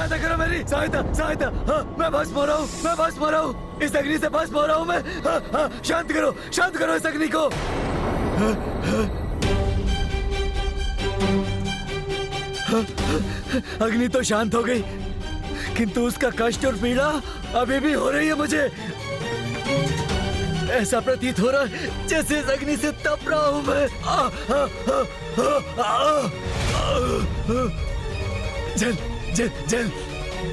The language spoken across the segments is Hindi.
सहायता करो मेरी, सहायता सहायता। हाँ, मैं बस मर रहा हूँ, मैं बस मर रहा हूँ, इस अग्नि से बस मर रहा हूँ मैं। हाँ, हाँ, शांत करो इस अग्नि को। हाँ, हाँ, हाँ, अग्नि तो शांत हो गई, किंतु उसका कष्ट और पीड़ा अभी भी हो रही है मुझे। ऐसा प्रतीत हो रहा है जैसे इस अग्नि से तप रहा हूं मैं। जल जल जल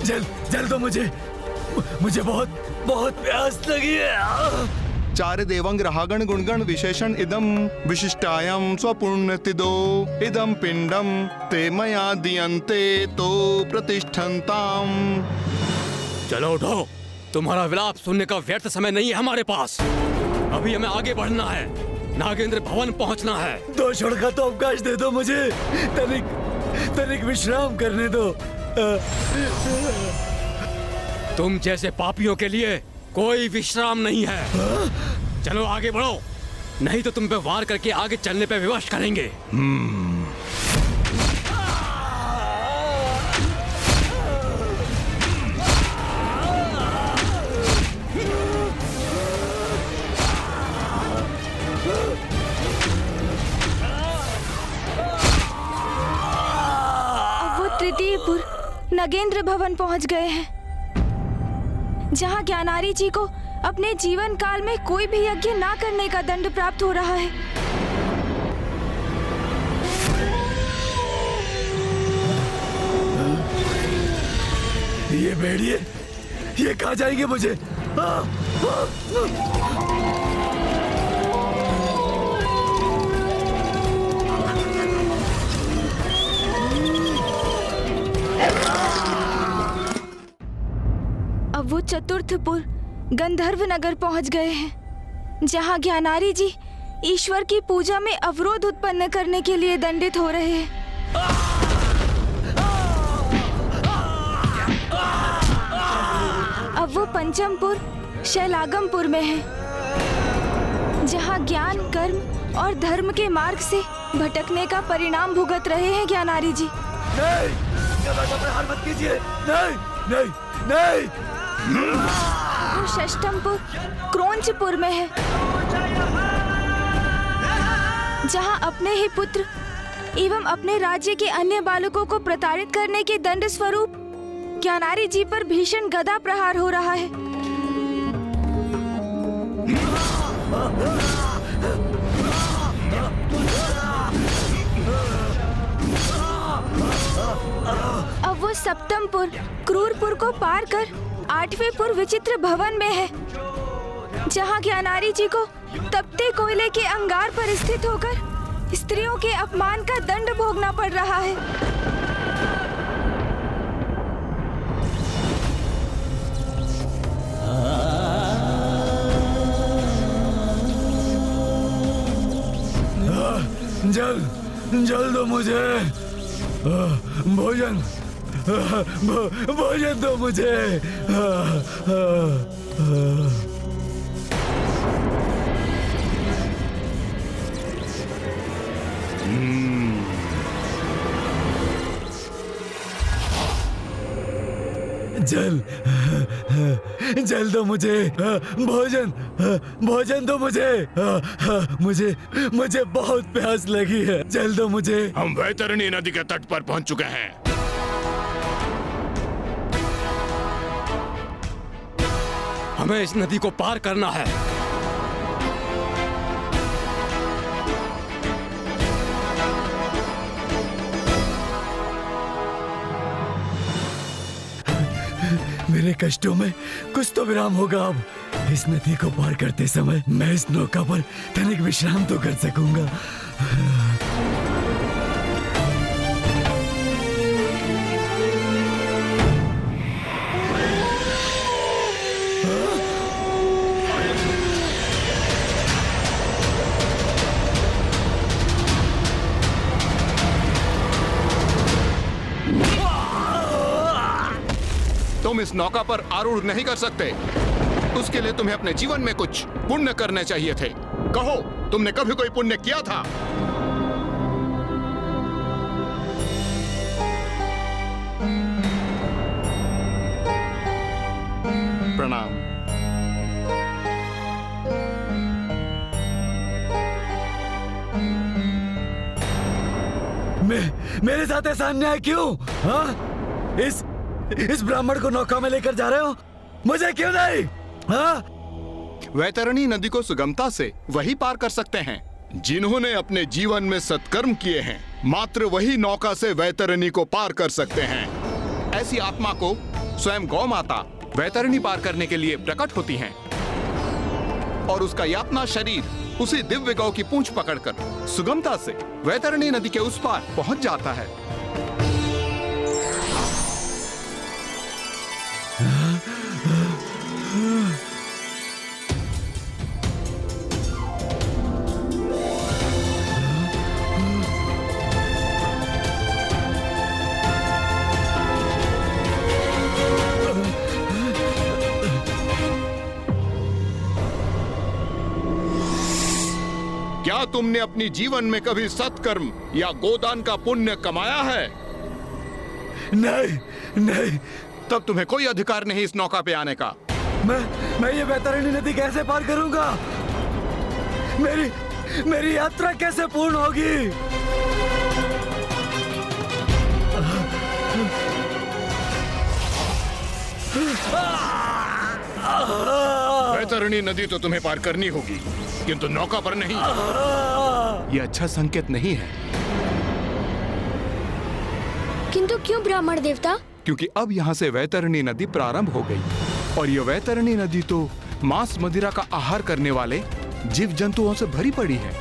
जल जल दो मुझे बहुत बहुत प्यास लगी है। चार देवंग रागण गुणगण विशेषण इदम विशिष्टायाम स्वपुण्यतिदो इदम पिंडम ते मया दियन्ते तो प्रतिष्ठन्ताम। चलो उठो, तुम्हारा विलाप सुनने का व्यर्थ समय नहीं है हमारे पास। अभी हमें आगे बढ़ना है, नागेंद्र भवन पहुंचना है। 2 क्षण का तो अवकाश दे दो मुझे, तनिक विश्राम करने दो। तुम जैसे पापियों के लिए कोई विश्राम नहीं है। चलो आगे बढ़ो, नहीं तो तुम पे वार करके आगे चलने पे विवश करेंगे। तृतीयपुर नगेंद्र भवन पहुंच गए हैं, जहां ज्ञानारी जी को अपने जीवन काल में कोई भी यज्ञ ना करने का दंड प्राप्त हो रहा है। ये भेड़िए, ये कहाँ जाएंगे मुझे? अब वो चतुर्थपुर गंधर्व नगर पहुंच गए हैं, जहां ज्ञानारी जी ईश्वर की पूजा में अवरोध उत्पन्न करने के लिए दंडित हो रहे हैं। अब वो पंचमपुर शैलागमपुर में है, जहां ज्ञान कर्म और धर्म के मार्ग से भटकने का परिणाम भुगत रहे हैं ज्ञानारी जी। नहीं, हार मत कीजिए, नहीं नहीं नहीं। वो षष्ठमपुर क्रोंचपुर में है, जहां अपने ही पुत्र एवं अपने राज्य के अन्य बालकों को प्रताड़ित करने के दंड स्वरूप ज्ञानारी जी पर भीषण गदा प्रहार हो रहा है। अब वो सप्तमपुर क्रूरपुर को पार कर 8वें पुर विचित्र भवन में है, जहां ज्ञानारी जी को तपते कोयले के अंगार पर स्थित होकर स्त्रियों के अपमान का दंड भोगना पड़ रहा है। जल दो मुझे, भोजन दो मुझे। जल दो मुझे, भोजन दो मुझे, मुझे बहुत प्यास लगी है, जल दो मुझे। हम वैतरणी नदी के तट पर पहुंच चुके हैं। हमें इस नदी को पार करना है। मेरे कष्टों में कुछ तो विराम होगा अब। इस नदी को पार करते समय मैं इस नौका पर तनिक विश्राम तो कर सकूंगा। तुम इस नौका पर आरूढ़ नहीं कर सकते। उसके लिए तुम्हें अपने जीवन में कुछ पुण्य करने चाहिए थे। कहो, तुमने कभी कोई पुण्य किया था? मेरे साथ ऐसा अन्याय क्यों? हाँ? इस ब्राह्मण को नौका में लेकर जा रहे हो, मुझे क्यों नहीं? हाँ? वैतरणी नदी को सुगमता से वही पार कर सकते हैं जिन्होंने अपने जीवन में सत्कर्म किए हैं। मात्र वही नौका से वैतरणी को पार कर सकते हैं। ऐसी आत्मा को स्वयं गौ माता वैतरणी पार करने के लिए प्रकट होती हैं और उसका यातना शरीर उसी दिव्य गौ की पूंछ पकड़कर सुगमता से वैतरणी नदी के उस पार पहुंच जाता है। क्या तुमने अपनी जीवन में कभी सत्कर्म या गोदान का पुण्य कमाया है? नहीं, नहीं। तब तुम्हें कोई अधिकार नहीं इस नौका पे आने का। मैं ये वैतरणी नदी कैसे पार करूंगा? मेरी यात्रा कैसे पूर्ण होगी? वैतरणी नदी तो तुम्हें पार करनी होगी, किंतु नौका पर नहीं। यह अच्छा संकेत नहीं है। किंतु क्यों ब्राह्मण देवता? क्योंकि अब यहाँ से वैतरणी नदी प्रारंभ हो गई और यह वैतरणी नदी तो मांस मदिरा का आहार करने वाले जीव जंतुओं से भरी पड़ी है।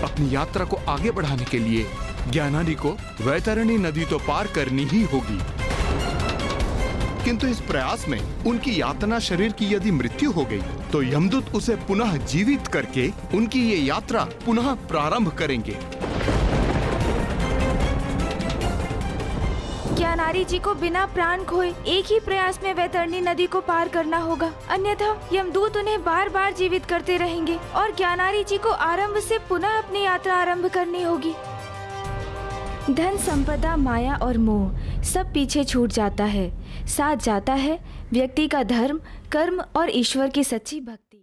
अपनी यात्रा को आगे बढ़ाने के लिए ज्ञानारी को वैतरणी नदी तो पार करनी ही होगी, किंतु इस प्रयास में उनकी यातना शरीर की यदि मृत्यु हो गई तो यमदूत उसे पुनः जीवित करके उनकी ये यात्रा पुनः प्रारंभ करेंगे। ज्ञानारी जी को बिना प्राण खोए एक ही प्रयास में वैतरणी नदी को पार करना होगा, अन्यथा यमदूत उन्हें बार बार जीवित करते रहेंगे और ज्ञानारी जी को आरंभ से पुनः अपनी यात्रा आरंभ करनी होगी। धन संपदा, माया और मोह सब पीछे छूट जाता है, साथ जाता है व्यक्ति का धर्म, कर्म और ईश्वर की सच्ची भक्ति।